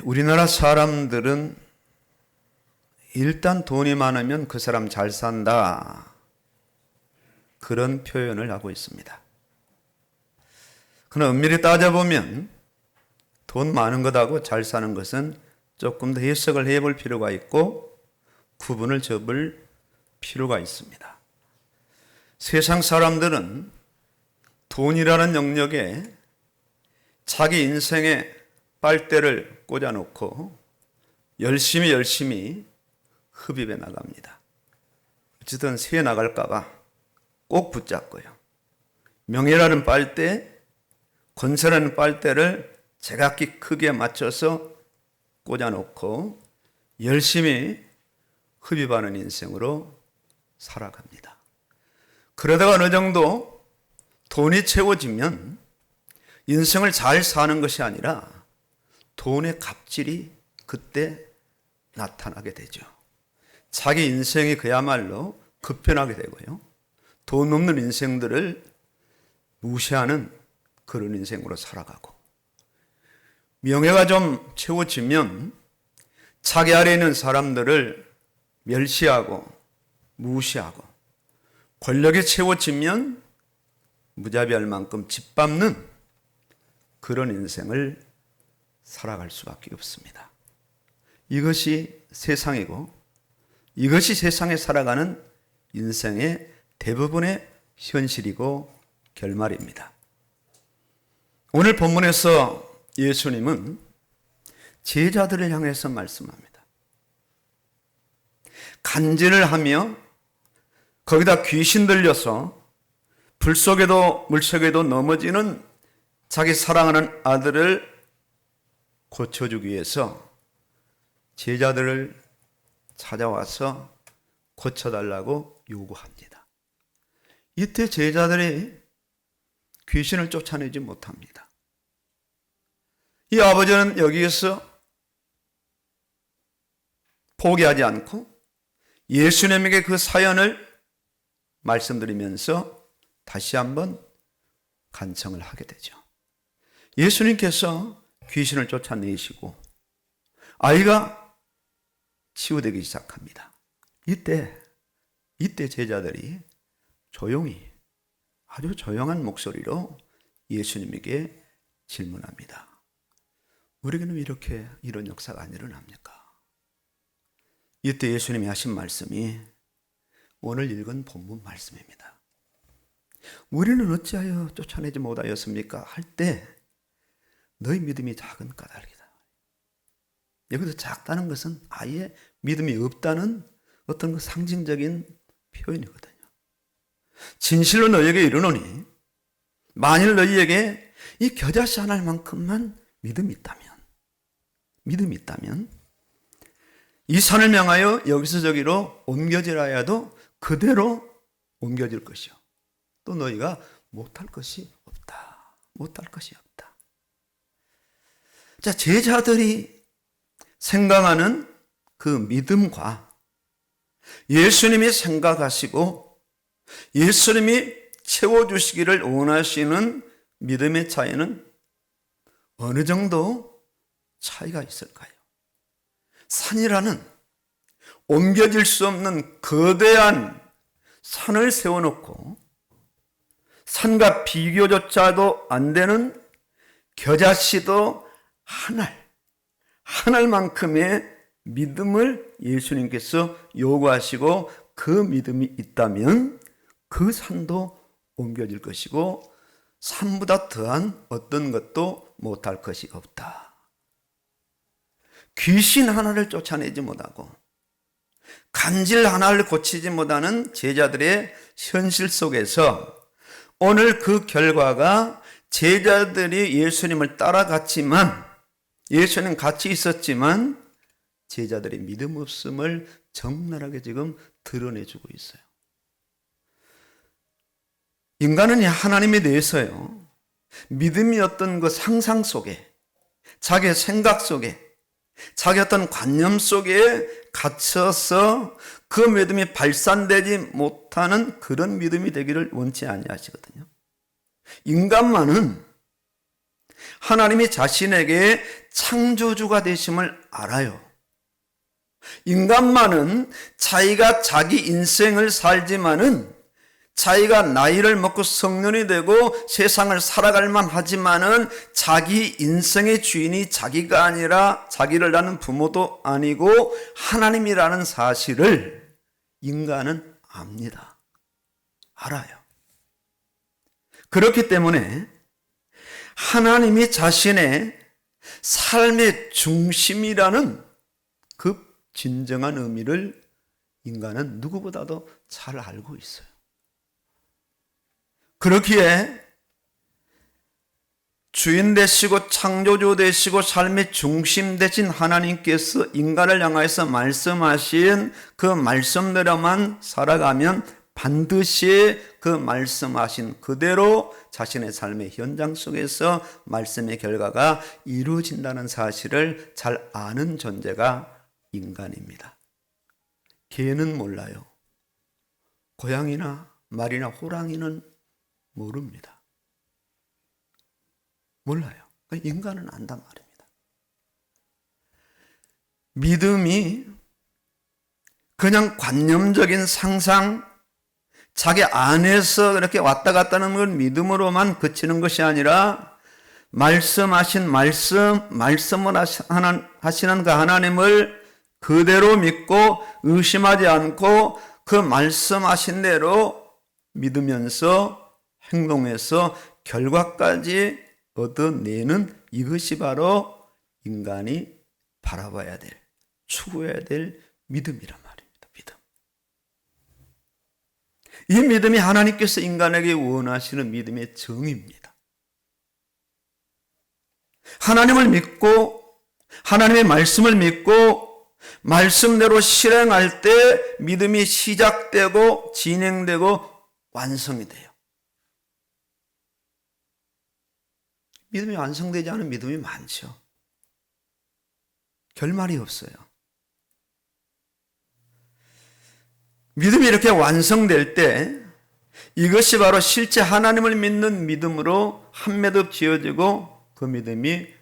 우리나라 사람들은 일단 돈이 많으면 그 사람 잘 산다, 그런 표현을 하고 있습니다. 그러나 엄밀히 따져보면 돈 많은 것하고 잘 사는 것은 조금 더 해석을 해볼 필요가 있고 구분을 접을 필요가 있습니다. 세상 사람들은 돈이라는 영역에 자기 인생의 빨대를 꽂아놓고 열심히 흡입해 나갑니다. 어쨌든 새어 나갈까봐 꼭 붙잡고요. 명예라는 빨대, 권세라는 빨대를 제각기 크기에 맞춰서 꽂아놓고 열심히 흡입하는 인생으로 살아갑니다. 그러다가 어느 정도 돈이 채워지면 인생을 잘 사는 것이 아니라 돈의 갑질이 그때 나타나게 되죠. 자기 인생이 그야말로 급변하게 되고요. 돈 없는 인생들을 무시하는 그런 인생으로 살아가고, 명예가 좀 채워지면 자기 아래에 있는 사람들을 멸시하고 무시하고, 권력이 채워지면 무자비할 만큼 짓밟는 그런 인생을 살아갈 수밖에 없습니다. 이것이 세상이고 이것이 세상에 살아가는 인생의 대부분의 현실이고 결말입니다. 오늘 본문에서 예수님은 제자들을 향해서 말씀합니다. 간질을 하며 거기다 귀신 들려서 불 속에도 물 속에도 넘어지는 자기 사랑하는 아들을 고쳐주기 위해서 제자들을 찾아와서 고쳐달라고 요구합니다. 이때 제자들이 귀신을 쫓아내지 못합니다. 이 아버지는 여기에서 포기하지 않고 예수님에게 그 사연을 말씀드리면서 다시 한번 간청을 하게 되죠. 예수님께서 귀신을 쫓아내시고 아이가 치유되기 시작합니다. 이때 제자들이 조용히, 아주 조용한 목소리로 예수님에게 질문합니다. 우리에게는 이렇게 이런 역사가 안 일어납니까? 이때 예수님이 하신 말씀이 오늘 읽은 본문 말씀입니다. 우리는 어찌하여 쫓아내지 못하였습니까? 할 때 너희 믿음이 작은 까닭이다. 여기서 작다는 것은 아예 믿음이 없다는 어떤 그 상징적인 표현이거든요. 진실로 너희에게 이르노니 만일 너희에게 이 겨자씨 하나만큼만 믿음이 있다면 이 산을 명하여 여기서 저기로 옮겨지라 해도 그대로 옮겨질 것이요. 또 너희가 못할 것이 없다. 자, 제자들이 생각하는 그 믿음과 예수님이 생각하시고 예수님이 채워주시기를 원하시는 믿음의 차이는 어느 정도 차이가 있을까요? 산이라는 옮겨질 수 없는 거대한 산을 세워놓고 산과 비교조차도 안 되는 겨자씨도 한 알만큼의 믿음을 예수님께서 요구하시고 그 믿음이 있다면 그 산도 옮겨질 것이고 산보다 더한 어떤 것도 못할 것이 없다. 귀신 하나를 쫓아내지 못하고 간질 하나를 고치지 못하는 제자들의 현실 속에서 오늘 그 결과가 제자들이 예수님을 따라갔지만, 예수님 같이 있었지만 제자들의 믿음 없음을 적나라하게 지금 드러내주고 있어요. 인간은 하나님에 대해서요, 믿음이 어떤 그 상상 속에, 자기의 생각 속에, 자기 어떤 관념 속에 갇혀서 그 믿음이 발산되지 못하는 그런 믿음이 되기를 원치 아니하시거든요. 인간만은 하나님이 자신에게 창조주가 되심을 알아요. 인간만은 자기가 자기 인생을 살지만은 자기가 나이를 먹고 성년이 되고 세상을 살아갈 만하지만은 자기 인생의 주인이 자기가 아니라 자기를 낳은 부모도 아니고 하나님이라는 사실을 인간은 압니다. 알아요. 그렇기 때문에 하나님이 자신의 삶의 중심이라는 그 진정한 의미를 인간은 누구보다도 잘 알고 있어요. 그렇기에 주인 되시고 창조주 되시고 삶의 중심 되신 하나님께서 인간을 향하여서 말씀하신 그 말씀대로만 살아가면 반드시 그 말씀하신 그대로 자신의 삶의 현장 속에서 말씀의 결과가 이루어진다는 사실을 잘 아는 존재가 인간입니다. 개는 몰라요. 고양이나 말이나 호랑이는 모릅니다. 몰라요. 인간은 안단 말입니다. 믿음이 그냥 관념적인 상상, 자기 안에서 그렇게 왔다 갔다 하는 걸 믿음으로만 그치는 것이 아니라 말씀하신 말씀을 하시는 그 하나님을 그대로 믿고 의심하지 않고 그 말씀하신 대로 믿으면서 행동해서 결과까지 얻어내는 이것이 바로 인간이 바라봐야 될, 추구해야 될 믿음이란 말입니다. 믿음. 이 믿음이 하나님께서 인간에게 원하시는 믿음의 정의입니다. 하나님을 믿고 하나님의 말씀을 믿고 말씀대로 실행할 때 믿음이 시작되고 진행되고 완성이 돼요. 믿음이 완성되지 않은 믿음이 많죠. 결말이 없어요. 믿음이 이렇게 완성될 때 이것이 바로 실제 하나님을 믿는 믿음으로 한 매듭 지어지고 그 믿음이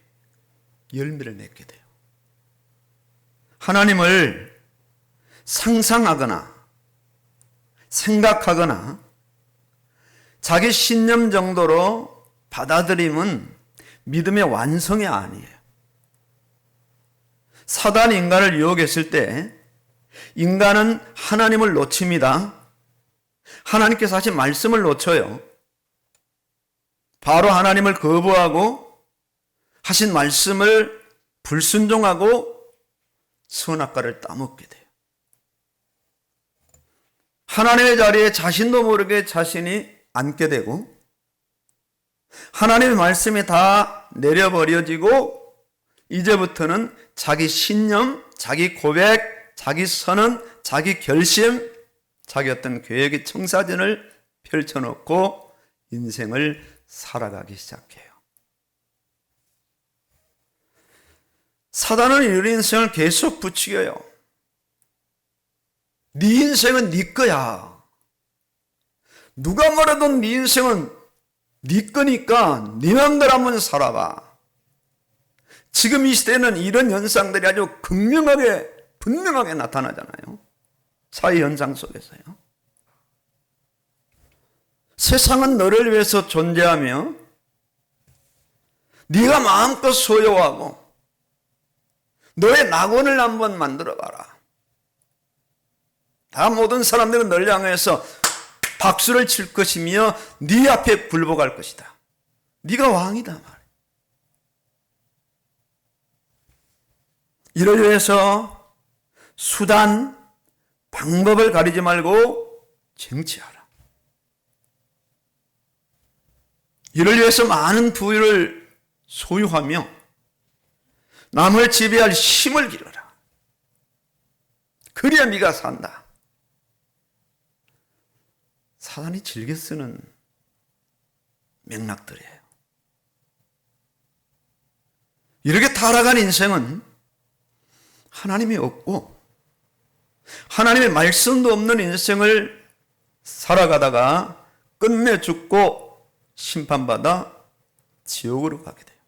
열매를 맺게 돼요. 하나님을 상상하거나 생각하거나 자기 신념 정도로 받아들임은 믿음의 완성이 아니에요. 사단이 인간을 유혹했을 때 인간은 하나님을 놓칩니다. 하나님께서 하신 말씀을 놓쳐요. 바로 하나님을 거부하고 하신 말씀을 불순종하고 선악과를 따먹게 돼요. 하나님의 자리에 자신도 모르게 자신이 앉게 되고 하나님의 말씀이 다 내려버려지고 이제부터는 자기 신념, 자기 고백, 자기 선언, 자기 결심, 자기 어떤 계획의 청사진을 펼쳐놓고 인생을 살아가기 시작해요. 사단은 우리 인생을 계속 부추겨요. 네 인생은 네 거야. 누가 뭐래도 네 인생은 네 거니까 네 맘대로 한번 살아봐. 지금 이 시대에는 이런 현상들이 아주 분명하게 나타나잖아요. 사회 현상 속에서요. 세상은 너를 위해서 존재하며 네가 마음껏 소유하고 너의 낙원을 한번 만들어봐라. 다 모든 사람들은 너를 향해서 박수를 칠 것이며 네 앞에 굴복할 것이다. 네가 왕이다 말이야. 이를 위해서 수단, 방법을 가리지 말고 쟁취하라. 이를 위해서 많은 부유를 소유하며 남을 지배할 힘을 기르라. 그래야 네가 산다. 사단이 즐겨 쓰는 맥락들이에요. 이렇게 타락한 인생은 하나님이 없고 하나님의 말씀도 없는 인생을 살아가다가 끝내 죽고 심판받아 지옥으로 가게 돼요.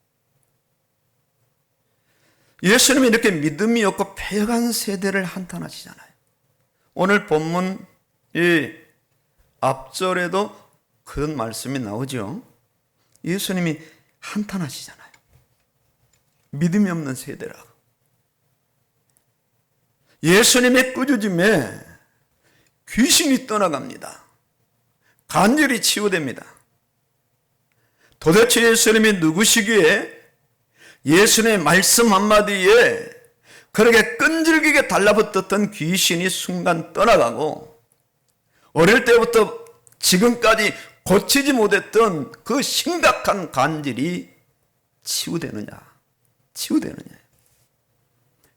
예수님이 이렇게 믿음이 없고 패역한 세대를 한탄하시잖아요. 오늘 본문 이 앞절에도 그런 말씀이 나오죠. 예수님이 한탄하시잖아요. 믿음이 없는 세대라고. 예수님의 꾸짖음에 귀신이 떠나갑니다. 간절히 치유됩니다. 도대체 예수님이 누구시기에 예수님의 말씀 한마디에 그렇게 끈질기게 달라붙었던 귀신이 순간 떠나가고 어릴 때부터 지금까지 고치지 못했던 그 심각한 간질이 치유되느냐.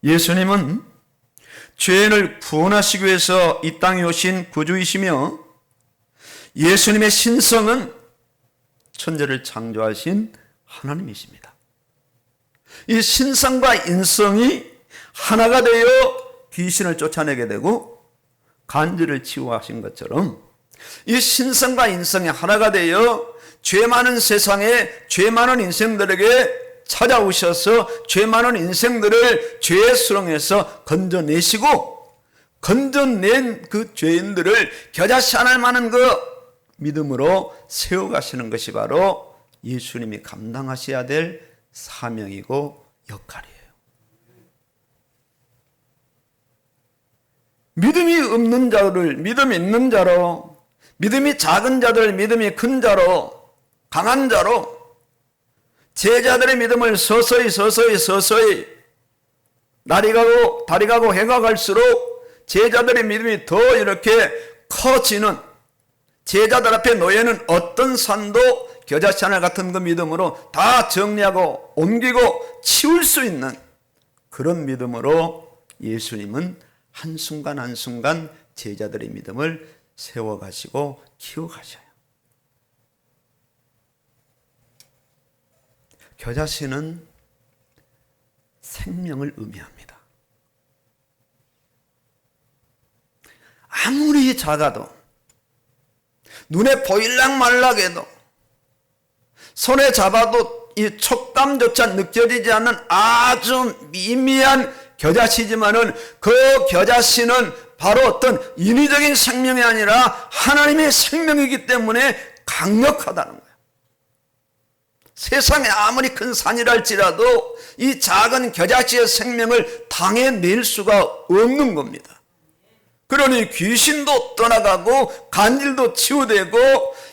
예수님은 죄인을 구원하시기 위해서 이 땅에 오신 구주이시며 예수님의 신성은 천지를 창조하신 하나님이십니다. 이 신성과 인성이 하나가 되어 귀신을 쫓아내게 되고 간질을 치유하신 것처럼 이 신성과 인성이 하나가 되어 죄 많은 세상에 죄 많은 인생들에게 찾아오셔서 죄 많은 인생들을 죄의 수렁에서 건져내시고 건져낸 그 죄인들을 겨자씨 하나 만한 그 믿음으로 세워가시는 것이 바로 예수님이 감당하셔야 될 사명이고 역할이에요. 믿음이 없는 자를 믿음이 있는 자로, 믿음이 작은 자들 믿음이 큰 자로, 강한 자로 제자들의 믿음을 서서히 날이 가고 달이 가고 해가 갈수록 제자들의 믿음이 더 이렇게 커지는, 제자들 앞에 놓여있는 어떤 산도 겨자씨 하나 같은 그 믿음으로 다 정리하고 옮기고 치울 수 있는 그런 믿음으로 예수님은 한순간 한순간 제자들의 믿음을 세워가시고 키워가셔요. 겨자씨는 생명을 의미합니다. 아무리 작아도 눈에 보일락 말락해도 손에 잡아도 이 촉감조차 느껴지지 않는 아주 미미한 겨자씨지만은 그 겨자씨는 바로 어떤 인위적인 생명이 아니라 하나님의 생명이기 때문에 강력하다는 거예요. 세상에 아무리 큰 산이랄지라도 이 작은 겨자씨의 생명을 당해낼 수가 없는 겁니다. 그러니 귀신도 떠나가고 간질도 치유되고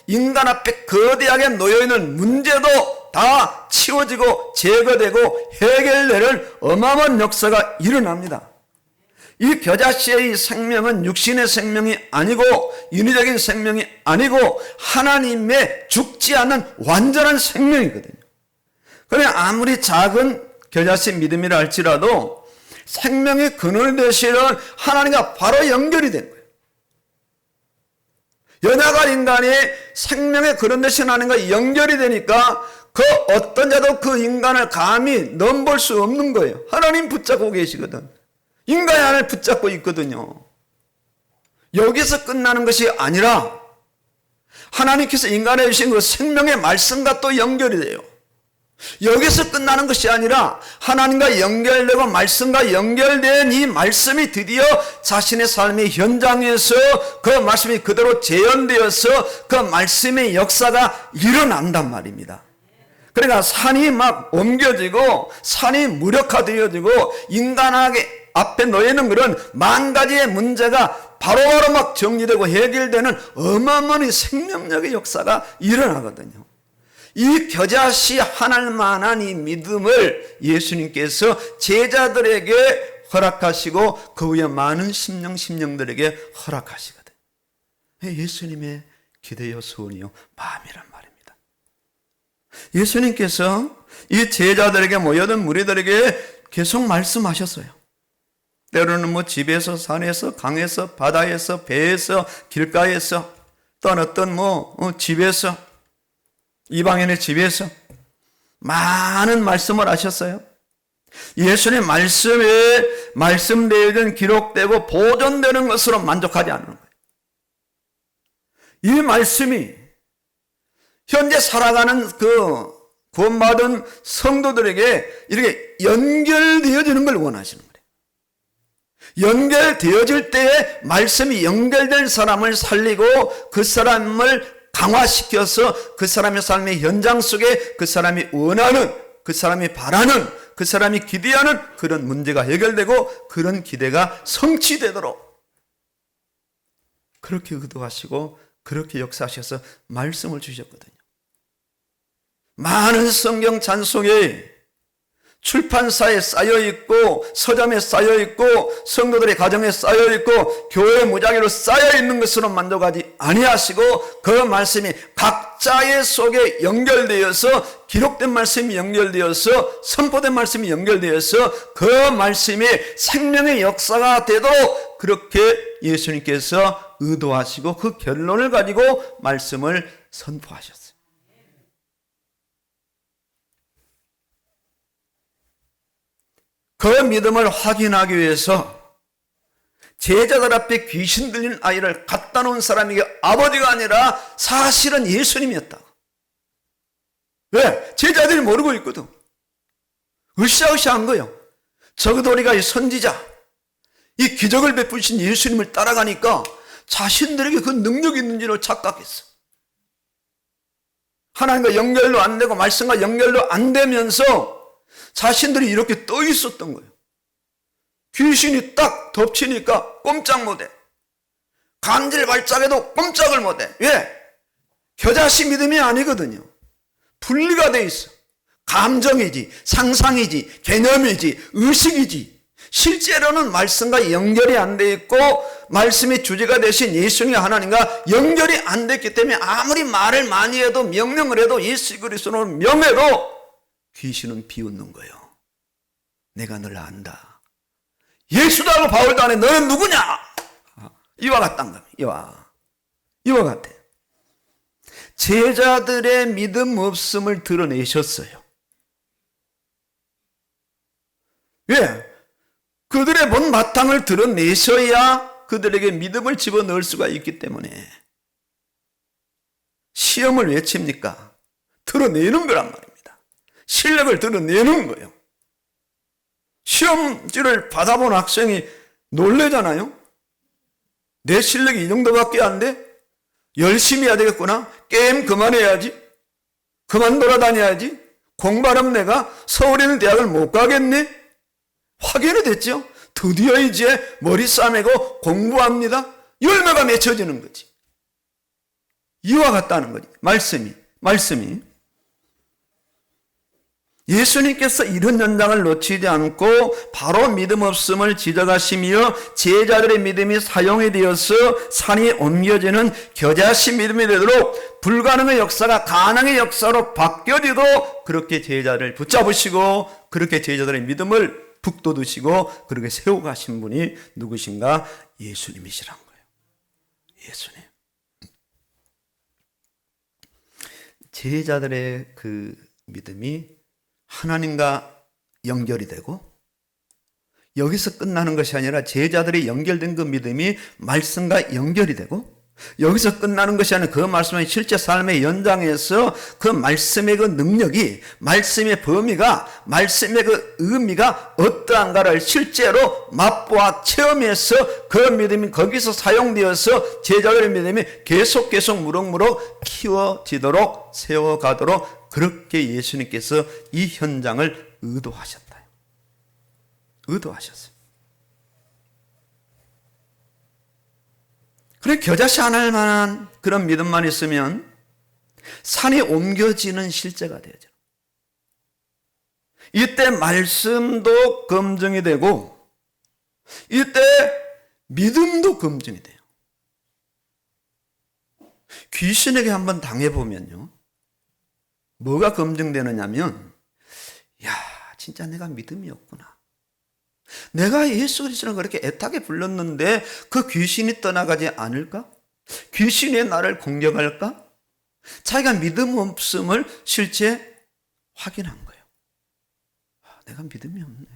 인간 앞에 거대하게 놓여있는 문제도 다 치워지고 제거되고 해결되는 어마어마한 역사가 일어납니다. 이 겨자씨의 생명은 육신의 생명이 아니고 인위적인 생명이 아니고 하나님의 죽지 않는 완전한 생명이거든요. 그래 아무리 작은 겨자씨 믿음이라 할지라도 생명의 근원 되시는 하나님과 바로 연결이 된 거예요. 연약한 인간이 생명의 근원 되시는 하나님과 연결이 되니까 그 어떤 자도 그 인간을 감히 넘볼 수 없는 거예요. 하나님 붙잡고 계시거든. 인간이 하나님을 붙잡고 있거든요. 여기서 끝나는 것이 아니라 하나님께서 인간에 주신 그 생명의 말씀과 또 연결이 돼요. 여기서 끝나는 것이 아니라 하나님과 연결되고 말씀과 연결된 이 말씀이 드디어 자신의 삶의 현장에서 그 말씀이 그대로 재현되어서 그 말씀의 역사가 일어난단 말입니다. 그러니까 산이 막 옮겨지고 산이 무력화되어지고 인간에게 앞에 놓여있는 그런 만 가지의 문제가 바로바로 막 정리되고 해결되는 어마어마한 생명력의 역사가 일어나거든요. 이 겨자씨 하나만한 이 믿음을 예수님께서 제자들에게 허락하시고 그 후에 많은 심령들에게 허락하시거든요. 예수님의 기대요 소원이요 마음이란 말입니다. 예수님께서 이 제자들에게 모여든 무리들에게 계속 말씀하셨어요. 때로는 뭐 집에서 산에서 강에서 바다에서 배에서 길가에서 또는 어떤 집에서 이방인의 집에서 많은 말씀을 하셨어요. 예수님의 말씀에 말씀되어진 기록되고 보존되는 것으로 만족하지 않는 거예요. 이 말씀이 현재 살아가는 그 구원받은 성도들에게 이렇게 연결되어지는 걸 원하시는 거예요. 연결되어질 때에 말씀이 연결될 사람을 살리고 그 사람을 강화시켜서 그 사람의 삶의 현장 속에 그 사람이 원하는, 그 사람이 바라는, 그 사람이 기대하는 그런 문제가 해결되고 그런 기대가 성취되도록 그렇게 의도하시고 그렇게 역사하셔서 말씀을 주셨거든요. 많은 성경 찬송이 출판사에 쌓여있고 서점에 쌓여있고 성도들의 가정에 쌓여있고 교회 무작위로 쌓여있는 것으로 만족하지 아니하시고 그 말씀이 각자의 속에 연결되어서 기록된 말씀이 연결되어서 선포된 말씀이 연결되어서 그 말씀이 생명의 역사가 되도록 그렇게 예수님께서 의도하시고 그 결론을 가지고 말씀을 선포하셨어요. 그 믿음을 확인하기 위해서 제자들 앞에 귀신 들린 아이를 갖다 놓은 사람이 아버지가 아니라 사실은 예수님이었다고. 왜? 제자들이 모르고 있거든. 으쌰으쌰한 거예요. 적어도 우리가 이 선지자, 이 기적을 베푸신 예수님을 따라가니까 자신들에게 그 능력이 있는지를 착각했어. 하나님과 연결도 안 되고 말씀과 연결도 안 되면서 자신들이 이렇게 떠 있었던 거예요. 귀신이 딱 덮치니까 꼼짝 못해. 간질 발작해도 꼼짝을 못해. 왜? 겨자씨 믿음이 아니거든요. 분리가 돼 있어. 감정이지, 상상이지, 개념이지, 의식이지. 실제로는 말씀과 연결이 안 돼 있고 말씀의 주제가 되신 예수님 하나님과 연결이 안 됐기 때문에 아무리 말을 많이 해도 명령을 해도 예수 그리스도로 명해도 귀신은 비웃는 거예요. 내가 너를 안다. 예수도 하고 바울도 안 해. 너는 누구냐? 이와 같단 겁니다. 이와 같아. 제자들의 믿음 없음을 드러내셨어요. 왜? 그들의 본 바탕을 드러내셔야 그들에게 믿음을 집어넣을 수가 있기 때문에 시험을 왜 칩니까? 드러내는 거란 말입니다. 실력을 드러내는 거예요. 시험지를 받아본 학생이 놀래잖아요. 내 실력이 이 정도밖에 안 돼? 열심히 해야 되겠구나. 게임 그만해야지. 그만 돌아다녀야지. 공부하면 내가 서울에 있는 대학을 못 가겠네. 확인이 됐죠. 드디어 이제 머리 싸매고 공부합니다. 열매가 맺혀지는 거지. 이와 같다는 거지. 말씀이. 예수님께서 이런 현장을 놓치지 않고 바로 믿음 없음을 지적하시며 제자들의 믿음이 사용이 되어서 산이 옮겨지는 겨자씨 믿음이 되도록 불가능의 역사가 가능의 역사로 바뀌어지도록 그렇게 제자를 붙잡으시고 그렇게 제자들의 믿음을 북돋으시고 그렇게 세워가신 분이 누구신가? 예수님이시란 거예요. 예수님. 제자들의 그 믿음이 하나님과 연결이 되고 여기서 끝나는 것이 아니라 제자들이 연결된 그 믿음이 말씀과 연결이 되고 여기서 끝나는 것이 아니라 그 말씀은 실제 삶의 연장에서 그 말씀의 그 능력이 말씀의 범위가 말씀의 그 의미가 어떠한가를 실제로 맛보아 체험해서 그 믿음이 거기서 사용되어서 제자들의 믿음이 계속 무럭무럭 키워지도록 세워가도록 그렇게 예수님께서 이 현장을 의도하셨다. 의도하셨어요. 그래 겨자씨 안 할 만한 그런 믿음만 있으면 산이 옮겨지는 실제가 되죠. 이때 말씀도 검증이 되고 이때 믿음도 검증이 돼요. 귀신에게 한번 당해보면요. 뭐가 검증되느냐면 야 진짜 내가 믿음이 없구나. 내가 예수 그리스도를 그렇게 애타게 불렀는데 그 귀신이 떠나가지 않을까? 귀신이 나를 공격할까? 자기가 믿음 없음을 실제 확인한 거예요. 내가 믿음이 없네.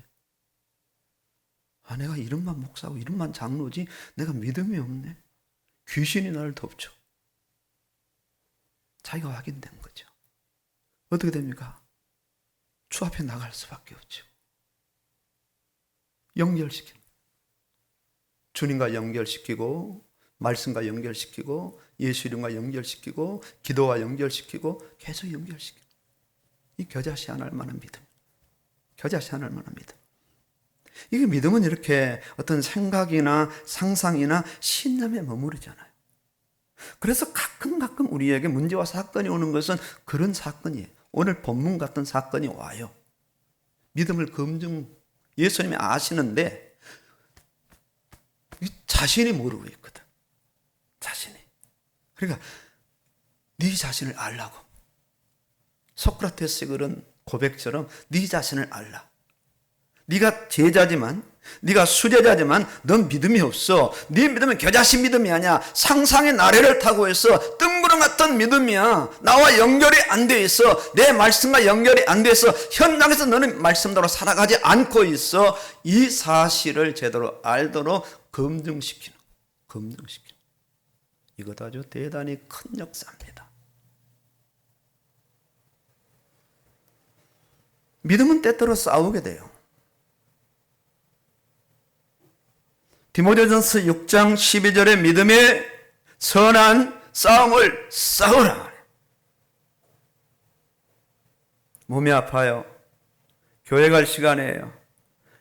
내가 이름만 목사고 이름만 장로지 내가 믿음이 없네. 귀신이 나를 덮쳐. 자기가 확인된 거죠. 어떻게 됩니까? 주 앞에 나갈 수밖에 없죠. 연결시키는, 주님과 연결시키고 말씀과 연결시키고 예수 이름과 연결시키고 기도와 연결시키고 계속 연결시키고, 이 겨자씨 안 할 만한 믿음, 겨자씨 안 할 만한 믿음. 이게 믿음은 이렇게 어떤 생각이나 상상이나 신념에 머무르잖아요. 그래서 가끔 우리에게 문제와 사건이 오는 것은 그런 사건이에요. 오늘 본문 같은 사건이 와요. 믿음을 예수님이 아시는데 자신이 모르고 있거든. 자신이. 그러니까 네 자신을 알라고. 소크라테스의 그런 고백처럼 네 자신을 알라. 네가 제자지만, 네가 수제자지만 넌 믿음이 없어. 네 믿음은 겨자씨 믿음이 아니야. 상상의 나래를 타고 있어. 뜬구름 같은 믿음이야. 나와 연결이 안 돼 있어. 내 말씀과 연결이 안 돼 있어. 현장에서 너는 말씀대로 살아가지 않고 있어. 이 사실을 제대로 알도록 검증시키는. 이것도 아주 대단히 큰 역사입니다. 믿음은 때때로 싸우게 돼요. 디모데전서 6장 12절에 믿음의 선한 싸움을 싸우라. 몸이 아파요. 교회 갈 시간이에요.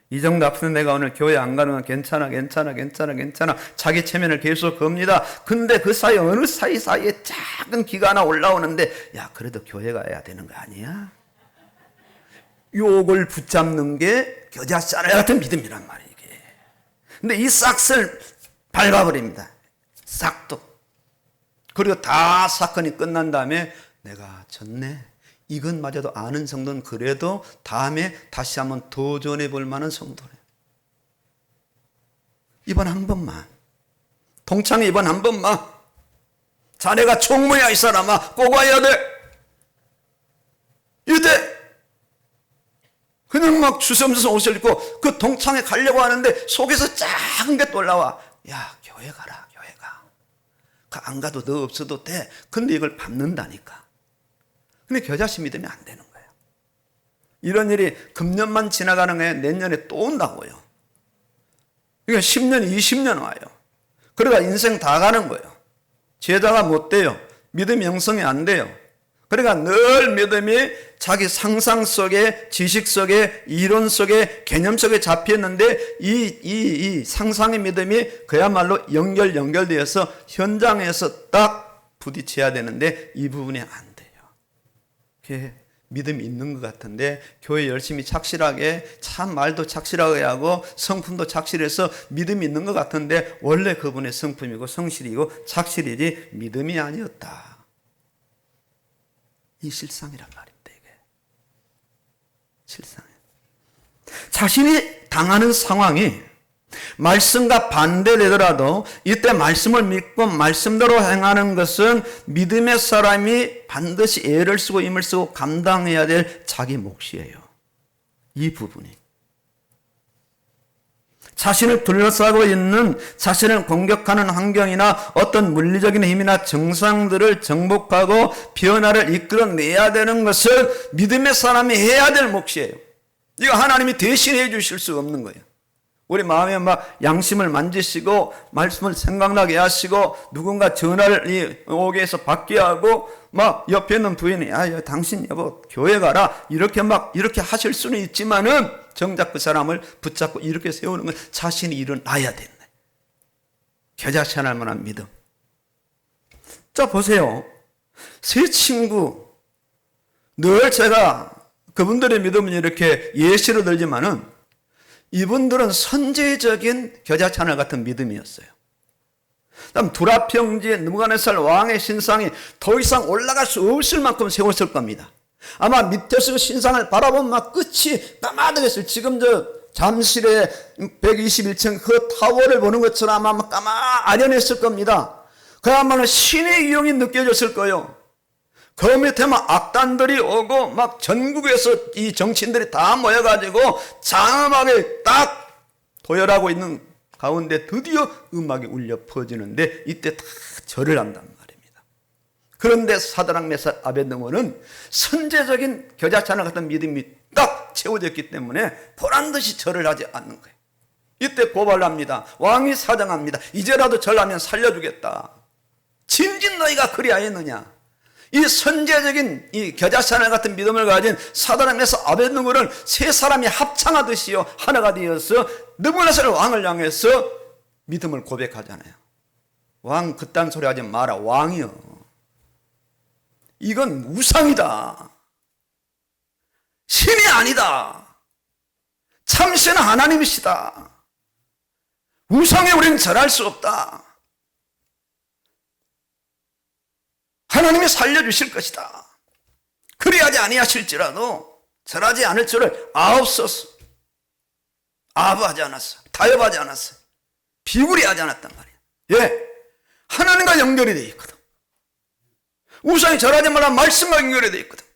이 정도 아픈데 내가 오늘 교회 안 가는 건 괜찮아. 자기 체면을 계속 겁니다. 근데 그 사이 어느 사이에 작은 기가 하나 올라오는데, 야, 그래도 교회 가야 되는 거 아니야? 요걸 붙잡는 게 겨자씨 같은 믿음이란 말이에요. 근데 이 싹을 밟아버립니다. 싹도. 그리고 다 사건이 끝난 다음에 내가 졌네. 이것마저도 아는 성도는 그래도 다음에 다시 한번 도전해 볼 만한 성도네. 이번 한 번만. 동창회 이번 한 번만. 자네가 총무야 이 사람아. 꼭 와야 돼. 이때 그냥 막 주섬주섬 옷을 입고 그 동창회 가려고 하는데 속에서 작은 게 또 올라와. 야, 교회 가라, 교회 가. 안 가도 너 없어도 돼. 근데 이걸 밟는다니까. 근데 겨자씨 믿으면 안 되는 거예요. 이런 일이 금년만 지나가는 게 내년에 또 온다고요. 그러니까 10년, 20년 와요. 그러다 인생 다 가는 거예요. 제자가 못 돼요. 믿음이 형성이 안 돼요. 그러니까 늘 믿음이 자기 상상 속에, 지식 속에, 이론 속에, 개념 속에 잡혔는데 이 상상의 믿음이 그야말로 연결되어서 현장에서 딱 부딪혀야 되는데 이 부분이 안 돼요. 그게 믿음이 있는 것 같은데 교회 열심히 착실하게 참 말도 착실하게 하고 성품도 착실해서 믿음이 있는 것 같은데 원래 그분의 성품이고 성실이고 착실이지 믿음이 아니었다. 이 실상이란 말입니다. 이게 실상이에요. 자신이 당하는 상황이 말씀과 반대되더라도 이때 말씀을 믿고 말씀대로 행하는 것은 믿음의 사람이 반드시 애를 쓰고 힘을 쓰고 감당해야 될 자기 몫이에요. 이 부분이. 자신을 둘러싸고 있는 자신을 공격하는 환경이나 어떤 물리적인 힘이나 정상들을 정복하고 변화를 이끌어내야 되는 것은 믿음의 사람이 해야 될 몫이에요. 이거 하나님이 대신해 주실 수 없는 거예요. 우리 마음에 막 양심을 만지시고 말씀을 생각나게 하시고 누군가 전화를 오게 해서 받게 하고 막 옆에 있는 부인이 야 당신 여보 교회 가라 이렇게 하실 수는 있지만은 정작 그 사람을 붙잡고 이렇게 세우는 건 자신이 일어나야 된다. 겨자씨 할 만한 믿음. 자 보세요. 세 친구 늘 제가 그분들의 믿음은 이렇게 예시로 들지만은 이분들은 선제적인 겨자차늘 같은 믿음이었어요. 다음 두라평지에 느부갓네살 왕의 신상이 더 이상 올라갈 수 없을 만큼 세웠을 겁니다. 아마 밑에서 신상을 바라보면 막 끝이 까마득했어요. 지금 저 잠실의 121층 그 타워를 보는 것처럼 아마 아련했을 겁니다. 그야말로 신의 위용이 느껴졌을 거예요. 그 밑에 막 악단들이 오고 막 전국에서 이 정치인들이 다 모여가지고 장엄하게 딱 도열하고 있는 가운데 드디어 음악이 울려 퍼지는데 이때 다 절을 한단 말입니다. 그런데 사드락 메삭 아벳느고는 선제적인 겨자차늘 같은 믿음이 딱 꽉 채워졌기 때문에 보란듯이 절을 하지 않는 거예요. 이때 고발합니다. 왕이 사정합니다. 이제라도 절하면 살려주겠다. 진진 너희가 그리하였느냐. 이 선제적인 이 겨자씨하늘 같은 믿음을 가진 사드락메삭 아벳느고는 세 사람이 합창하듯이요 하나가 되어서 느부갓네살 왕을 향해서 믿음을 고백하잖아요. 왕 그딴 소리 하지 마라. 왕이요, 이건 우상이다. 신이 아니다. 참신은 하나님이시다. 우상에 우리는 절할 수 없다. 하나님이 살려주실 것이다. 그리하지 아니하실지라도 절하지 않을 줄을 아옵소서. 아부하지 않았어. 타협하지 않았어. 비굴이하지 않았단 말이야. 예, 하나님과 연결이 되어 있거든. 우상이 절하지 말라 말씀과 연결이 되어 있거든.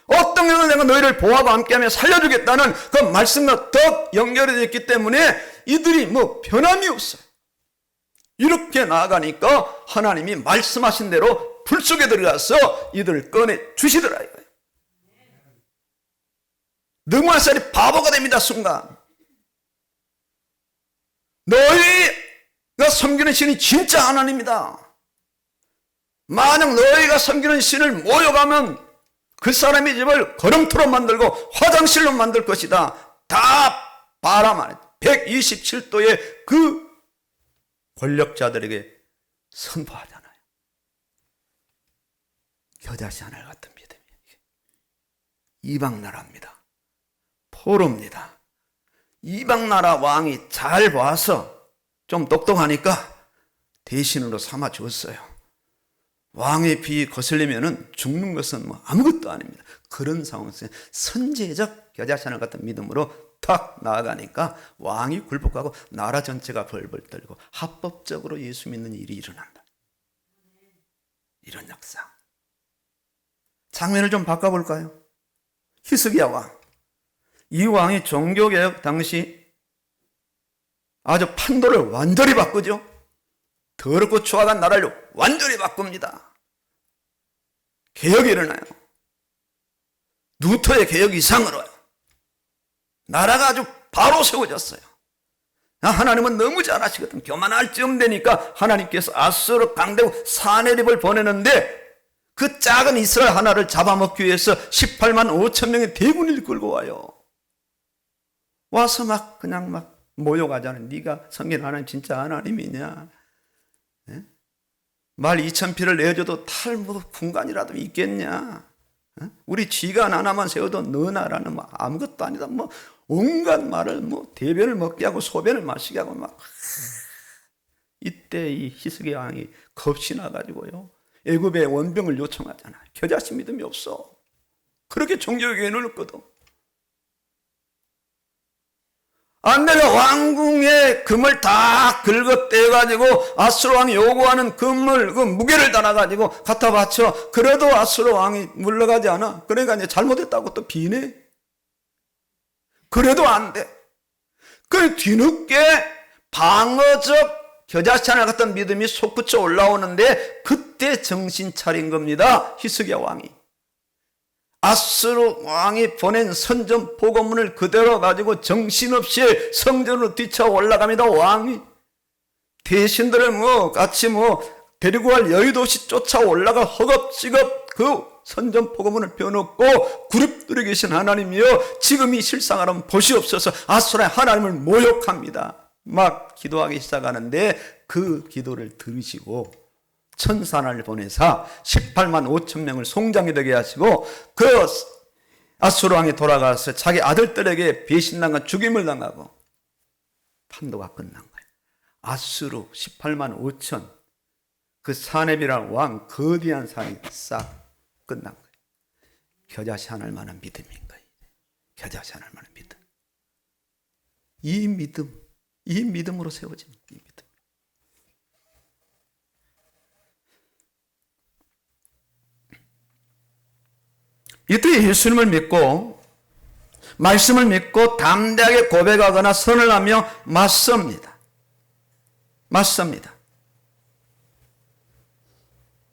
어떤 경우는 내가 너희를 보호하고 함께하며 살려주겠다는 그 말씀과 더 연결이 되어 있기 때문에 이들이 뭐 변함이 없어요. 이렇게 나아가니까 하나님이 말씀하신 대로 불 속에 들어가서 이들을 꺼내 주시더라 이거예요. 느부갓네살이 바보가 됩니다. 순간 너희가 섬기는 신이 진짜 하나님이다. 만약 너희가 섬기는 신을 모욕하면 그 사람의 집을 거름토로 만들고 화장실로 만들 것이다. 다 바라만 127도의 그 권력자들에게 선포하잖아요. 겨자씨하늘 같은 믿음이에요. 이방나라입니다. 포로입니다. 이방나라 왕이 잘 봐서 좀 똑똑하니까 대신으로 삼아 주었어요. 왕의 비 거슬리면 죽는 것은 뭐 아무것도 아닙니다. 그런 상황에서 선제적 겨자씨하늘 같은 믿음으로 탁 나아가니까 왕이 굴복하고 나라 전체가 벌벌 떨고 합법적으로 예수 믿는 일이 일어난다. 이런 역사. 장면을 좀 바꿔볼까요? 히스기야 왕. 이 왕이 종교개혁 당시 아주 판도를 완전히 바꾸죠. 더럽고 추악한 나라를 완전히 바꿉니다. 개혁이 일어나요. 루터의 개혁 이상으로요. 나라가 아주 바로 세워졌어요. 하나님은 너무 잘하시거든. 교만할 쯤 되니까 하나님께서 아수르 강대국 사네립을 보내는데 그 작은 이스라엘 하나를 잡아먹기 위해서 18만 5천 명의 대군을 끌고 와요. 와서 막 그냥 막 모욕하잖아요. 네가 섬기는 하나님 진짜 하나님이냐? 네? 말 2,000피를 내줘도 탈 뭐 군간이라도 있겠냐? 우리 쥐간 하나만 세워도 너 나라는 뭐 아무것도 아니다. 뭐 온갖 말을 뭐 대변을 먹게 하고 소변을 마시게 하고 막. 이때 이 히스기야 왕이 겁이 나가지고요. 애굽의 원병을 요청하잖아. 겨자씨 믿음이 없어. 그렇게 종교에 넣었거든. 내가 왕궁의 금을 다 긁어떼가지고 아수르 왕이 요구하는 금을, 그 무게를 달아가지고 갖다 바쳐. 그래도 아수르 왕이 물러가지 않아. 그러니까 이제 잘못했다고 또 비내. 그래도 안 돼. 그 뒤늦게 방어적 겨자씨하늘 같은 믿음이 솟구쳐 올라오는데 그때 정신 차린 겁니다. 히스기야 왕이. 아수르 왕이 보낸 선전 보고문을 그대로 가지고 정신없이 성전으로 뛰쳐 올라갑니다. 왕이 대신들을 뭐 같이 뭐 데리고 갈 여유도 없이 쫓아 올라가 허겁지겁 그 선전 보고문을 펴놓고 그룹들에 계신 하나님이여 지금 이 실상을 보시옵소서. 아수르의 하나님을 모욕합니다. 막 기도하기 시작하는데 그 기도를 들으시고 천사를 보내사 18만 5천 명을 송장이 되게 하시고 그 아수르 왕이 돌아가서 자기 아들들에게 배신당한 죽임을 당하고 판도가 끝난 거예요. 아수르 18만 5천 그 사네비라는 왕 거대한 산이 싹 끝난 거예요. 겨자씨하늘 만한 믿음인 거예요. 겨자씨하늘 만한 믿음. 이 믿음으로 세워진 이 믿음. 이때 예수님을 믿고 말씀을 믿고 담대하게 고백하거나 선을 하며 맞섭니다.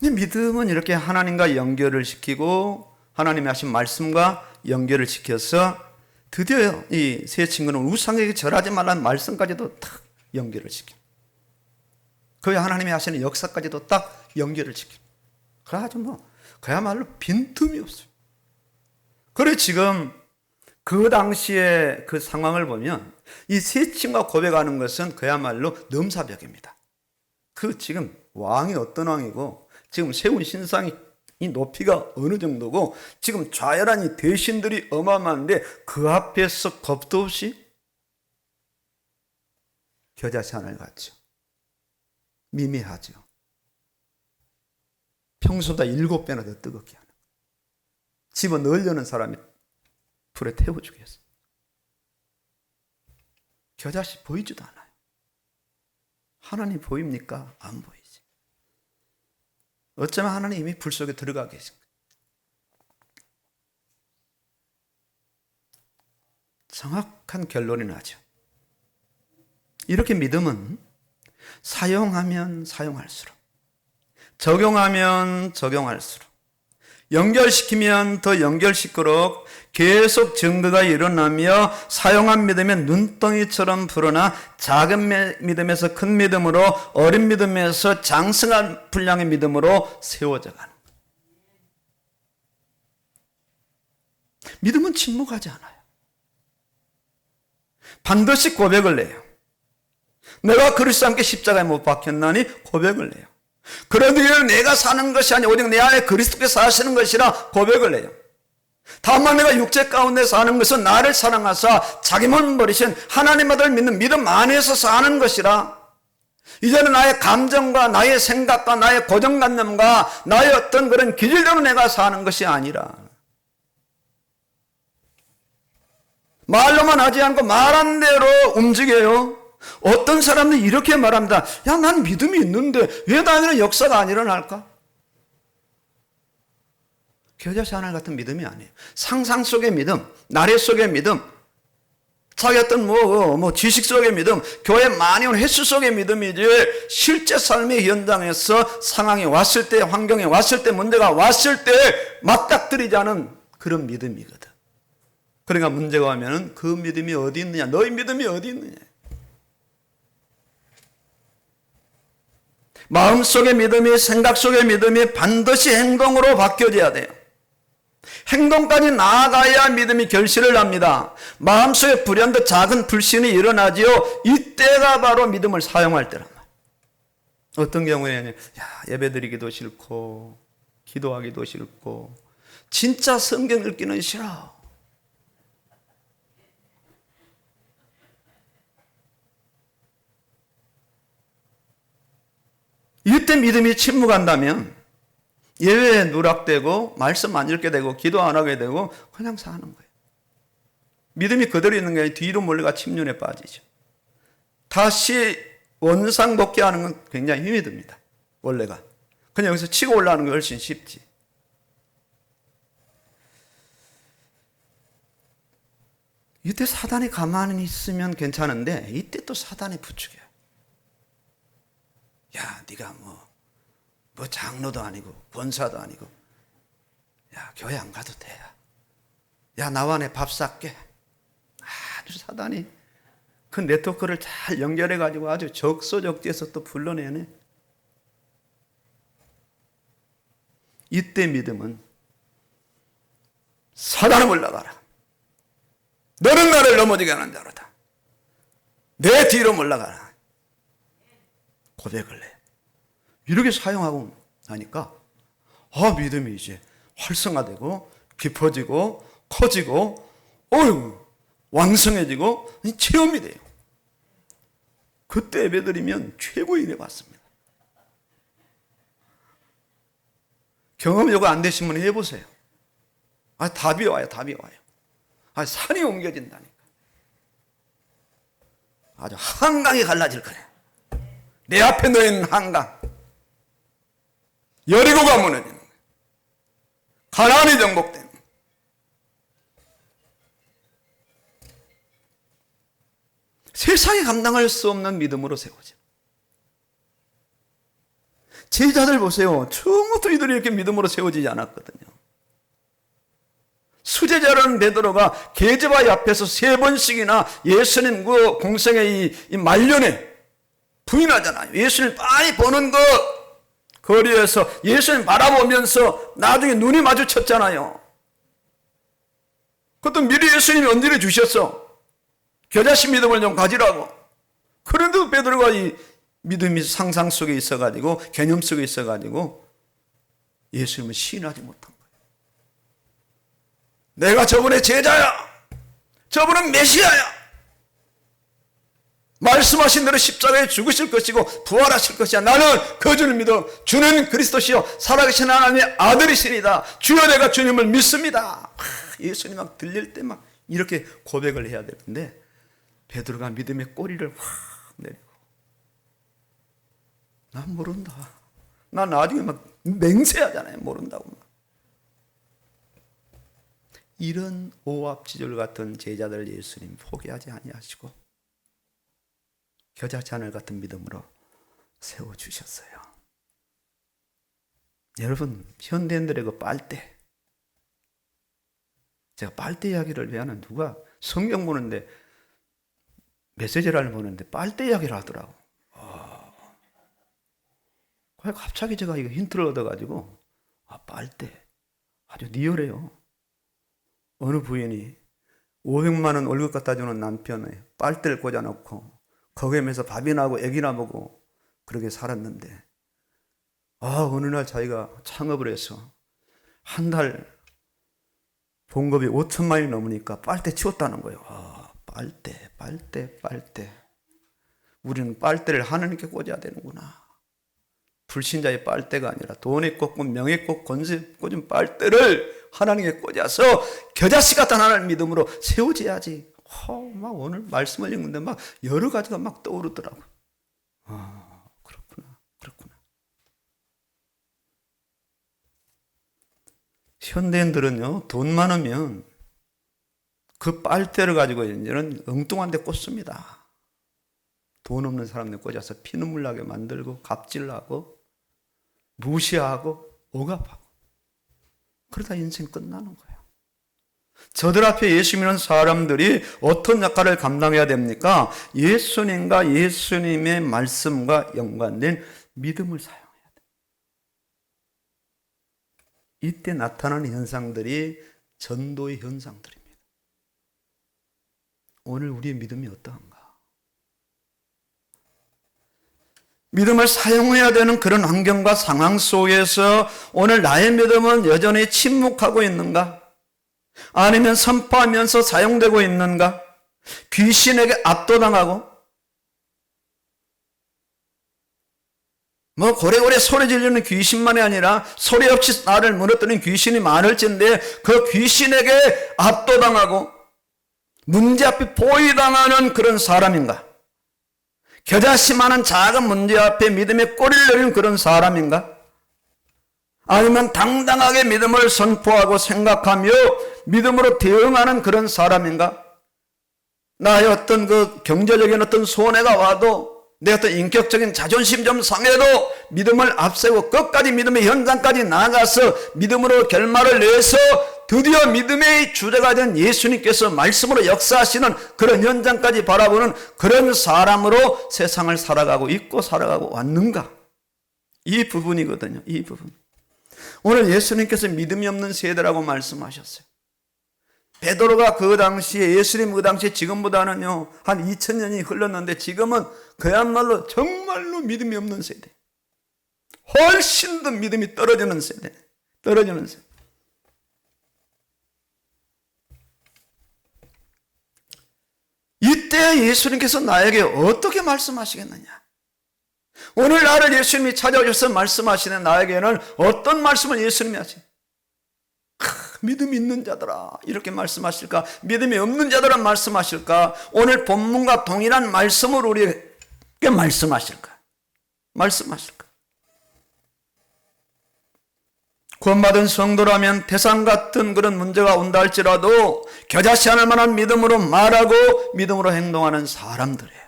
이 믿음은 이렇게 하나님과 연결을 시키고 하나님이 하신 말씀과 연결을 시켜서 드디어 이 세 친구는 우상에게 절하지 말라는 말씀까지도 딱 연결을 시킵니다. 그 하나님이 하시는 역사까지도 딱 연결을 시킵니다. 그래가지고 그야말로 빈틈이 없어요. 그래 지금 그 당시에 그 상황을 보면 이 세 친구가 고백하는 것은 그야말로 넘사벽입니다. 그 지금 왕이 어떤 왕이고 지금 세운 신상이 이 높이가 어느 정도고 지금 좌열한 이 대신들이 어마어마한데 그 앞에서 겁도 없이 겨자씨 하나를 갖죠. 미미하죠. 평소보다 7배나 더 뜨겁게 하는. 집어 넣으려는 사람이 불에 태워 주겠어. 겨자씨 보이지도 않아요. 하나님 보입니까? 안 보이지. 어쩌면 하나님 이미 불 속에 들어가 계신 거예요. 정확한 결론이 나죠. 이렇게 믿음은 사용하면 사용할수록, 적용하면 적용할수록, 연결시키면 더 연결시키도록 계속 증거가 일어나며 사용한 믿음의 눈덩이처럼 불어나 작은 믿음에서 큰 믿음으로, 어린 믿음에서 장성한 분량의 믿음으로 세워져 가는 거예요. 믿음은 침묵하지 않아요. 반드시 고백을 해요. 내가 그리스도와 함께 십자가에 못 박혔나니 고백을 해요. 그러기 위해 내가 사는 것이 아니라 오직 내 안에 그리스도께서 사시는 것이라 고백을 해요. 다만 내가 육체 가운데 사는 것은 나를 사랑하사 자기 몸 버리신 하나님 아들 믿는 믿음 안에서 사는 것이라. 이제는 나의 감정과 나의 생각과 나의 고정관념과 나의 어떤 그런 기질대로 내가 사는 것이 아니라, 말로만 하지 않고 말한 대로 움직여요. 어떤 사람들이 이렇게 말합니다. 야, 난 믿음이 있는데 왜 나에게는 역사가 안 일어날까? 겨자씨 하나 같은 믿음이 아니에요. 상상 속의 믿음, 나래 속의 믿음, 자기 어떤 지식 속의 믿음, 교회 많이 온 횟수 속의 믿음이지, 실제 삶의 현장에서 상황이 왔을 때, 환경이 왔을 때, 문제가 왔을 때 맞닥뜨리지 않은 그런 믿음이거든. 그러니까 문제가 오면은 그 믿음이 어디 있느냐, 너희 믿음이 어디 있느냐. 마음속의 믿음이, 생각 속의 믿음이 반드시 행동으로 바뀌어져야 돼요. 행동까지 나아가야 믿음이 결실을 합니다. 마음속에 불현듯 작은 불신이 일어나지요. 이때가 바로 믿음을 사용할 때란 말이에요. 어떤 경우에는 예배드리기도 싫고 기도하기도 싫고 진짜 성경 읽기는 싫어. 이때 믿음이 침묵한다면 예외에 누락되고 말씀 안 읽게 되고 기도 안 하게 되고 그냥 사는 거예요. 믿음이 그대로 있는 게 아니라 뒤로 몰려가 침륜에 빠지죠. 다시 원상 복귀하는 건 굉장히 힘이 듭니다. 원래가. 그냥 여기서 치고 올라가는 게 훨씬 쉽지. 이때 사단이 가만히 있으면 괜찮은데 이때 또 사단이 부추겨요. 야, 네가 뭐 장로도 아니고 권사도 아니고, 야, 교회 안 가도 돼. 야, 나와 내 밥 쌀게. 아주 사단이 그 네트워크를 잘 연결해 가지고 아주 적소적지에서 또 불러내네. 이때 믿음은 사단아 물러가라. 너는 나를 넘어지게 하는 자로다. 내 뒤로 물러가라. 고백을 해. 이렇게 사용하고 나니까 믿음이 이제 활성화되고 깊어지고 커지고 왕성해지고 체험이 돼요. 그때 예배드리면 최고의 은혜 받습니다. 경험 요구 안 되신 분이 해보세요. 답이 와요. 답이 와요. 산이 옮겨진다니까. 아주 한강이 갈라질 거예요. 내 앞에 놓인 한강. 여리고가 무너지는 거예요. 가나안이 정복되는 거예요. 세상에 감당할 수 없는 믿음으로 세워져. 제자들 보세요. 처음부터 이들이 이렇게 믿음으로 세워지지 않았거든요. 수제자라는 베드로가 계제바위 앞에서 3번씩이나 예수님 그 공생의 이 말년에 부인하잖아요. 예수님 많이 보는 것, 거리에서 예수님 바라보면서 나중에 눈이 마주쳤잖아요. 그것도 미리 예수님이 언질해 주셨어. 겨자씨 믿음을 좀 가지라고. 그런데도 베드로가 이 믿음이 상상 속에 있어가지고 개념 속에 있어가지고 예수님을 시인하지 못한 거예요. 내가 저분의 제자야. 저분은 메시아야. 말씀하신 대로 십자가에 죽으실 것이고 부활하실 것이야. 나는 그 주를 믿어. 주는 그리스도시요 살아계신 하나님의 아들이시니다. 주여 내가 주님을 믿습니다. 예수님 막 들릴 때 막 이렇게 고백을 해야 되는데 베드로가 믿음의 꼬리를 확 내리고 난 모른다. 난 나중에 막 맹세하잖아요. 모른다고. 이런 오합지졸 같은 제자들 예수님 포기하지 아니하시고 겨자씨 같은 믿음으로 세워주셨어요. 여러분, 현대인들의 그 빨대, 제가 빨대 이야기를 왜 하는, 누가 성경 보는데 메시지를 보는데 빨대 이야기를 하더라고. 갑자기 제가 이거 힌트를 얻어가지고 빨대 아주 리얼해요. 어느 부인이 500만 원 월급 갖다 주는 남편에 빨대를 꽂아놓고 거기에서 밥이나 하고 애기나 보고 그렇게 살았는데 어느 날 자기가 창업을 해서 한 달 봉급이 5천만 원이 넘으니까 빨대 치웠다는 거예요. 빨대. 우리는 빨대를 하나님께 꽂아야 되는구나. 불신자의 빨대가 아니라 돈에 꽂고 명예 꽂고 권세 꽂은 빨대를 하나님께 꽂아서 겨자씨 같은 하나님 믿음으로 세워져야지. 막 오늘 말씀을 읽는데 막 여러 가지가 막 떠오르더라고요. 그렇구나. 현대인들은요, 돈 많으면 그 빨대를 가지고 이제는 엉뚱한 데 꽂습니다. 돈 없는 사람들 꽂아서 피눈물 나게 만들고 갑질하고 무시하고 억압하고 그러다 인생 끝나는 거예요. 저들 앞에 예수 믿는 사람들이 어떤 역할을 감당해야 됩니까? 예수님과 예수님의 말씀과 연관된 믿음을 사용해야 돼요. 이때 나타나는 현상들이 전도의 현상들입니다. 오늘 우리의 믿음이 어떠한가? 믿음을 사용해야 되는 그런 환경과 상황 속에서 오늘 나의 믿음은 여전히 침묵하고 있는가? 아니면 선포하면서 사용되고 있는가? 귀신에게 압도당하고 고래고래 소리 지르는 귀신만이 아니라 소리 없이 나를 무너뜨리는 귀신이 많을진데 그 귀신에게 압도당하고 문제 앞에 포위당하는 그런 사람인가? 겨자씨만한 작은 문제 앞에 믿음의 꼬리를 내리는 그런 사람인가? 아니면 당당하게 믿음을 선포하고 생각하며 믿음으로 대응하는 그런 사람인가? 나의 어떤 그 경제적인 어떤 손해가 와도 내 어떤 인격적인 자존심 좀 상해도 믿음을 앞세우고 끝까지 믿음의 현장까지 나아가서 믿음으로 결말을 내서 드디어 믿음의 주제가 된 예수님께서 말씀으로 역사하시는 그런 현장까지 바라보는 그런 사람으로 세상을 살아가고 있고 살아가고 왔는가? 이 부분이거든요. 이 부분. 오늘 예수님께서 믿음이 없는 세대라고 말씀하셨어요. 베드로가 그 당시에 예수님 그 당시에 지금보다는요 한 2000년이 흘렀는데 지금은 그야말로 정말로 믿음이 없는 세대. 훨씬 더 믿음이 떨어지는 세대. 이때 예수님께서 나에게 어떻게 말씀하시겠느냐? 오늘 나를 예수님이 찾아오셔서 말씀하시는 나에게는 어떤 말씀을 예수님이 하시냐? 믿음이 있는 자들아 이렇게 말씀하실까? 믿음이 없는 자들아 말씀하실까? 오늘 본문과 동일한 말씀을 우리에게 말씀하실까? 구원받은 성도라면 태산 같은 그런 문제가 온다 할지라도 겨자씨 하늘 만한 믿음으로 말하고 믿음으로 행동하는 사람들이에요.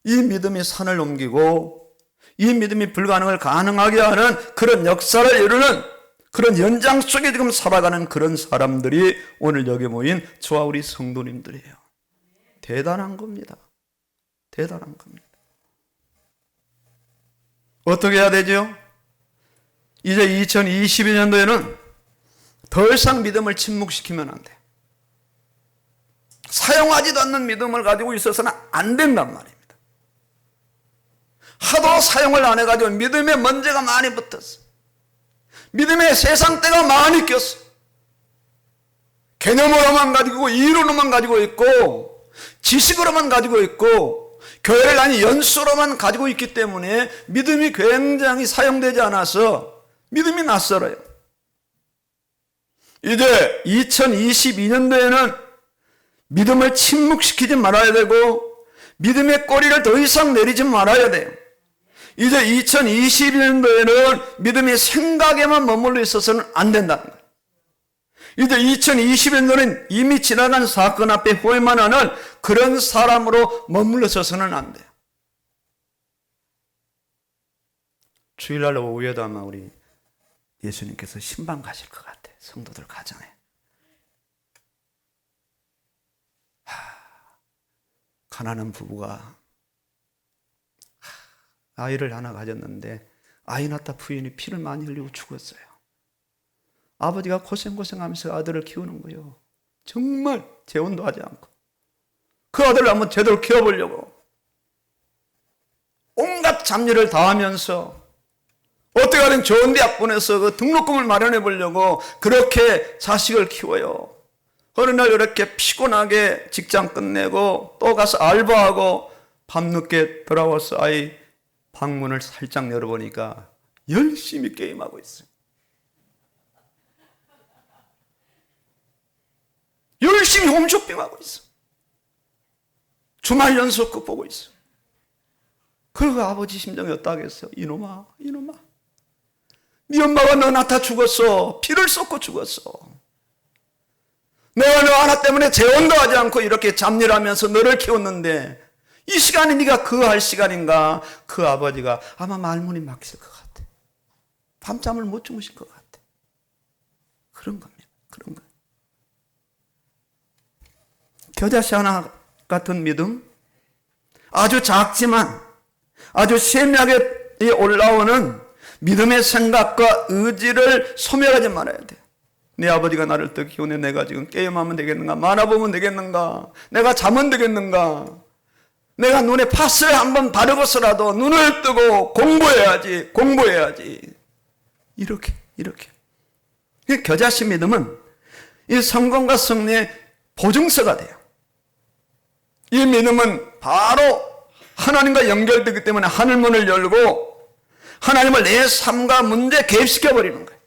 이 믿음이 산을 옮기고 이 믿음이 불가능을 가능하게 하는 그런 역사를 이루는 그런 연장 속에 지금 살아가는 그런 사람들이 오늘 여기 모인 저와 우리 성도님들이에요. 대단한 겁니다. 대단한 겁니다. 어떻게 해야 되죠? 이제 2022년도에는 더 이상 믿음을 침묵시키면 안 돼. 사용하지도 않는 믿음을 가지고 있어서는 안 된단 말입니다. 하도 사용을 안 해가지고 믿음에 먼지가 많이 붙었어. 믿음에 세상 때가 많이 꼈어. 개념으로만 가지고 이론으로만 가지고 있고 지식으로만 가지고 있고 교회를 다니 연수로만 가지고 있기 때문에 믿음이 굉장히 사용되지 않아서 믿음이 낯설어요. 이제 2022년도에는 믿음을 침묵시키지 말아야 되고 믿음의 꼬리를 더 이상 내리지 말아야 돼요. 이제 2021년도에는 믿음의 생각에만 머물러 있어서는 안 된다는 거예요. 이제 2020년도는 이미 지나간 사건 앞에 후회만 하는 그런 사람으로 머물러 서서는 안 돼요. 주일날 오후에도 아마 우리 예수님께서 신방 가실 것 같아. 성도들 가정에. 가난한 부부가 아이를 하나 가졌는데 아이 낳다 부인이 피를 많이 흘리고 죽었어요. 아버지가 고생하면서 아들을 키우는 거예요. 정말 재혼도 하지 않고 그 아들을 한번 제대로 키워보려고 온갖 잡일을 다 하면서 어떻게 하든 좋은 대학 보내서 그 등록금을 마련해 보려고 그렇게 자식을 키워요. 어느 날 이렇게 피곤하게 직장 끝내고 또 가서 알바하고 밤늦게 돌아와서 아이 방문을 살짝 열어보니까 열심히 게임하고 있어요. 열심히 홈쇼핑하고 있어. 주말 연속극 보고 있어. 그리고 아버지 심정이 어떠하겠어요? 이놈아 네 엄마가 너 낳다 죽었어. 피를 쏟고 죽었어. 내가 너 하나 때문에 재혼도 하지 않고 이렇게 잡일하면서 너를 키웠는데 이 시간이 네가 그 할 시간인가? 그 아버지가 아마 말문이 막힐 것 같아. 밤잠을 못 주무실 것 같아. 그런 겁니다. 그런 거예요. 겨자씨 하나 같은 믿음, 아주 작지만 아주 세밀하게 올라오는 믿음의 생각과 의지를 소멸하지 말아야 돼요. 내 아버지가 나를 어떻게 키우는데 내가 지금 게임하면 되겠는가? 만화 보면 되겠는가? 내가 자면 되겠는가? 내가 눈에 팥을 한번 바르고서라도 눈을 뜨고 공부해야지. 이렇게. 겨자씨 믿음은 이 성공과 승리의 보증서가 돼요. 이 믿음은 바로 하나님과 연결되기 때문에 하늘문을 열고 하나님을 내 삶과 문제에 개입시켜버리는 거예요.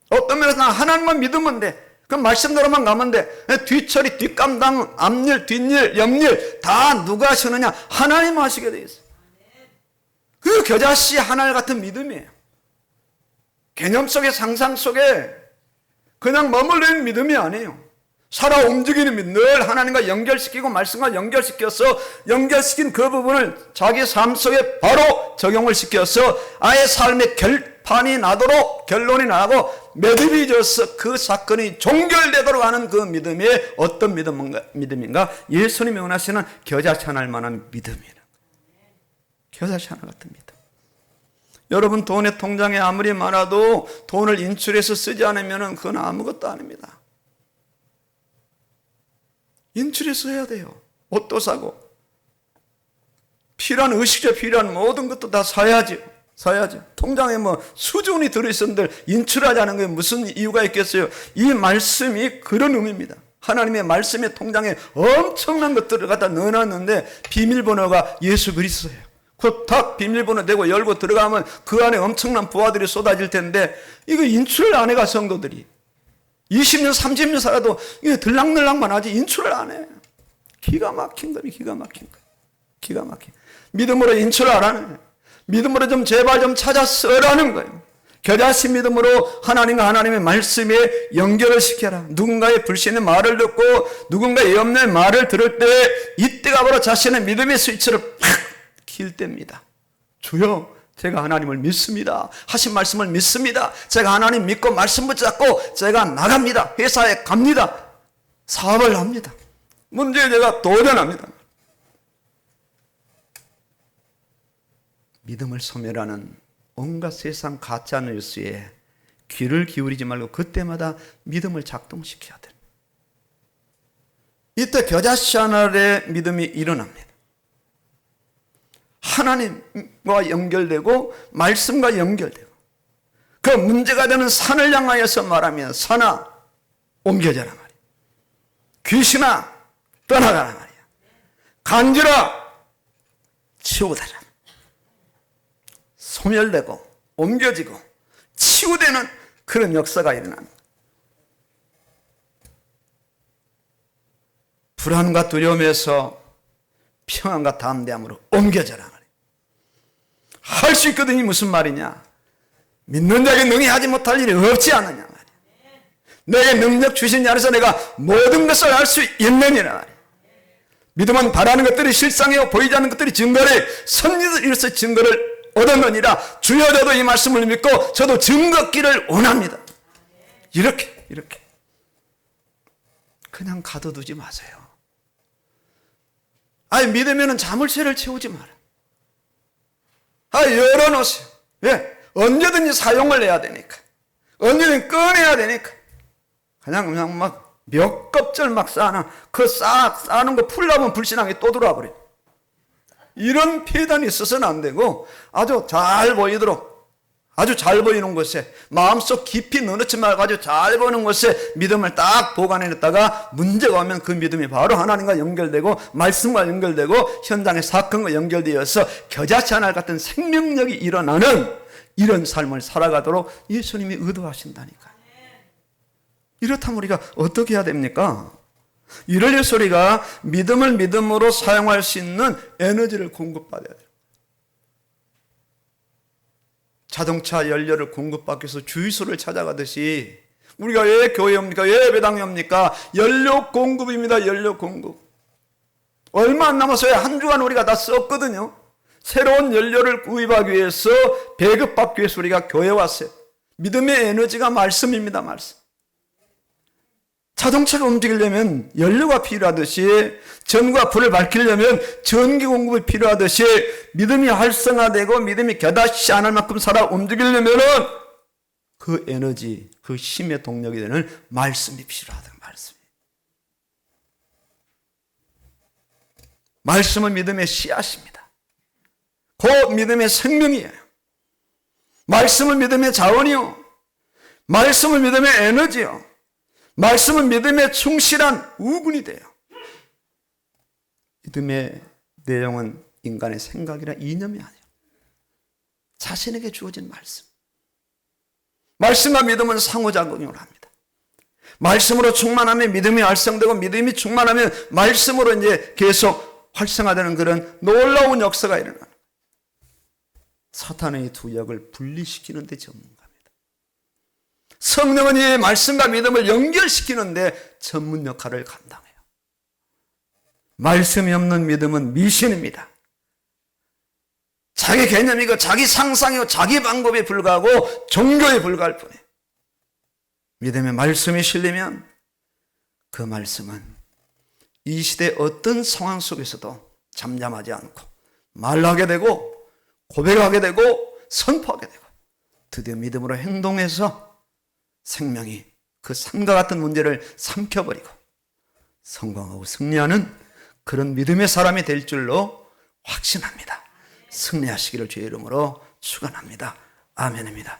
어떤 면에서 하나님만 믿으면 돼. 그 말씀대로만 가면 돼. 뒤처리, 뒷감당, 앞일, 뒷일, 옆일 다 누가 하시느냐? 하나님 하시게 돼 있어요. 그 겨자씨 하나 같은 믿음이에요. 개념 속에 상상 속에 그냥 머물러 있는 믿음이 아니에요. 살아 움직이는 믿음, 늘 하나님과 연결시키고 말씀과 연결시킨 그 부분을 자기 삶 속에 바로 적용을 시켜서 아예 삶의 결판이 나도록 결론이 나고 매듭이 져서 그 사건이 종결되도록 하는 그 믿음이 어떤 믿음인가? 예수님이 원하시는 겨자씨 하나일 만한 믿음이에요. 겨자씨 하나 같은 믿음. 여러분 돈의 통장에 아무리 많아도 돈을 인출해서 쓰지 않으면 그건 아무것도 아닙니다. 인출해서 해야 돼요. 옷도 사고 필요한 의식주에 필요한 모든 것도 다 사야죠. 통장에 뭐 수준이 들어있었는데 인출하지 게 무슨 이유가 있겠어요? 이 말씀이 그런 의미입니다. 하나님의 말씀의 통장에 엄청난 것들을 갖다 넣어놨는데 비밀번호가 예수 그리스도예요. 그 딱 비밀번호 대고 열고 들어가면 그 안에 엄청난 부하들이 쏟아질 텐데 이거 인출을 안 해가 성도들이 20년 30년 살아도 이게 들락날락만 하지 인출을 안 해. 기가 막힌 거예요. 믿음으로 인출을 안 하네. 믿음으로 좀 제발 좀 찾아 쓰라는 거예요. 겨자씨 믿음으로 하나님과 하나님의 말씀에 연결을 시켜라. 누군가의 불신의 말을 듣고 누군가의 염려의 말을 들을 때 이때가 바로 자신의 믿음의 스위치를 팍 킬 때입니다. 주여 제가 하나님을 믿습니다. 하신 말씀을 믿습니다. 제가 하나님 믿고 말씀 붙잡고 제가 나갑니다. 회사에 갑니다. 사업을 합니다. 문제에 제가 도전합니다. 믿음을 소멸하는 온갖 세상 가짜 뉴스에 귀를 기울이지 말고 그때마다 믿음을 작동시켜야 돼요. 이때 겨자 씨알의 믿음이 일어납니다. 하나님과 연결되고 말씀과 연결되고 그 문제가 되는 산을 향하여서 말하면 산아 옮겨져라 말이야. 귀신아 떠나가라 말이야. 간지라 치우다라. 소멸되고 옮겨지고 치유되는 그런 역사가 일어납니다. 불안과 두려움에서 평안과 담대함으로 옮겨져라 말이야. 할 수 있거든요. 무슨 말이냐? 믿는 자에게 능히 하지 못할 일이 없지 않느냐 말이야. 내게 능력 주신 자에서 내가 모든 것을 할 수 있느니라 말이야. 믿음은 바라는 것들이 실상이요 보이지 않는 것들이 증거를 선지자들 이로써 증거를 얻었느니라. 주여 저도 이 말씀을 믿고 저도 증거 얻기를 원합니다. 이렇게 그냥 가둬두지 마세요. 믿으면 자물쇠를 채우지 마라. 열어놓으세요. 왜? 언제든지 사용을 해야 되니까. 언제든지 꺼내야 되니까. 그냥 막 몇 껍질 막 쌓아놔. 그 쌓는 거 풀려면 불신앙이 또 들어와 버려요. 이런 폐단이 있어서는 안 되고 아주 잘 보이도록 아주 잘 보이는 곳에 마음속 깊이 넣어놓지 말고 아주 잘 보이는 곳에 믿음을 딱 보관해놨다가 문제가 오면 그 믿음이 바로 하나님과 연결되고 말씀과 연결되고 현장의 사건과 연결되어서 겨자씨 하나 같은 생명력이 일어나는 이런 삶을 살아가도록 예수님이 의도하신다니까요. 이렇다면 우리가 어떻게 해야 됩니까? 이럴 때 우리가 믿음을 믿음으로 사용할 수 있는 에너지를 공급받아야 돼요. 자동차 연료를 공급받기 위해서 주유소를 찾아가듯이 우리가 왜 교회 옵니까? 왜 예배당에 옵니까? 연료 공급입니다. 연료 공급. 얼마 안 남았어요. 한 주간 우리가 다 썼거든요. 새로운 연료를 구입하기 위해서 배급받기 위해서 우리가 교회에 왔어요. 믿음의 에너지가 말씀입니다. 말씀. 자동차가 움직이려면 연료가 필요하듯이 전구와 불을 밝히려면 전기 공급이 필요하듯이 믿음이 활성화되고 믿음이 겨자씨 않을 만큼 살아 움직이려면 그 에너지, 그 힘의 동력이 되는 말씀이 필요하다. 말씀은 믿음의 씨앗입니다. 곧 믿음의 생명이에요. 말씀은 믿음의 자원이요. 말씀은 믿음의 에너지요. 말씀은 믿음의 충실한 우군이 돼요. 믿음의 내용은 인간의 생각이나 이념이 아니에요. 자신에게 주어진 말씀. 말씀과 믿음은 상호작용을 합니다. 말씀으로 충만하면 믿음이 활성되고 믿음이 충만하면 말씀으로 이제 계속 활성화되는 그런 놀라운 역사가 일어나는 거예요. 사탄의 두 역을 분리시키는 데 전문가입니다. 성령은 이 말씀과 믿음을 연결시키는데 전문 역할을 감당해요. 말씀이 없는 믿음은 미신입니다. 자기 개념이고 자기 상상이고 자기 방법에 불과하고 종교에 불과할 뿐이에요. 믿음의 말씀이 실리면 그 말씀은 이 시대 어떤 상황 속에서도 잠잠하지 않고 말하게 되고 고백하게 되고 선포하게 되고 드디어 믿음으로 행동해서 생명이 그 산과 같은 문제를 삼켜버리고 성공하고 승리하는 그런 믿음의 사람이 될 줄로 확신합니다. 승리하시기를 주의 이름으로 축원합니다. 아멘입니다.